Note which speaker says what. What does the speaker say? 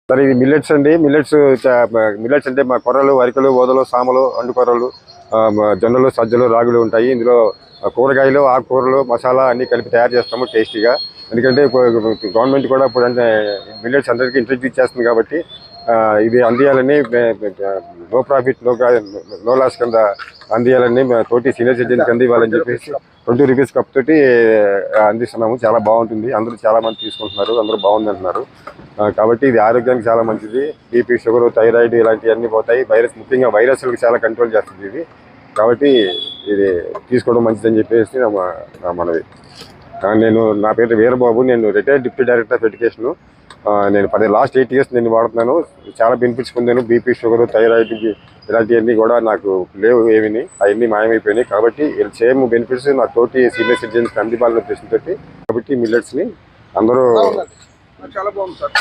Speaker 1: Sir ఇది millets అండి. Millets అంటే మా కొర్రలు, వరికలు, ఓదలు, సామలు, అండు కొర్రలు, జొన్నలు, సజ్జలు, రాగులు ఉంటాయి. ఇందులో కూరగాయలు, ఆకుకూరలు, మసాలా అన్ని కలిపి తయారు చేస్తాము టేస్టీగా. ఎందుకంటే గవర్నమెంట్ కూడా ఇప్పుడు అంటే మిల్లెట్స్ అందరికీ ఇంట్రడ్యూస్ చేస్తుంది కాబట్టి ఇది అందియాలని నో ప్రాఫిట్ నో లాస్ కింద అందియాలని తోటి సీనియర్ సిటిజన్కి అందివ్వాలని చెప్పేసి 20 రూపీస్ కప్ తోటి అందిస్తున్నాము. చాలా బాగుంటుంది. అందరూ చాలా మంది తీసుకుంటున్నారు. అందరూ బాగుంది అంటున్నారు. కాబట్టి ఇది ఆరోగ్యానికి చాలా మంచిది. బీపీ, షుగర్, థైరాయిడ్ ఇలాంటివన్నీ పోతాయి. ముఖ్యంగా వైరస్లకు చాలా కంట్రోల్ చేస్తుంది ఇది. కాబట్టి ఇది తీసుకోవడం మంచిదని చెప్పేసి నా మనవి. నా పేరు వీరబాబు. నేను retired deputy director of education. నేను లాస్ట్ 8 years నేను వాడుతున్నాను. చాలా బెనిఫిట్స్ పొందాను. బీపీ, షుగర్, థైరాయిడ్ ఇలాంటివన్నీ కూడా నాకు లేవు. అవన్నీ మాయమైపోయినాయి. కాబట్టి సేమ్ బెనిఫిట్స్ నా తోటి సీనియర్ సిటిజన్స్ అందివ్వాలనే ఉద్దేశంతో కాబట్టి మిల్లెట్స్ని అందరూ
Speaker 2: చాలా బాగుంది సార్.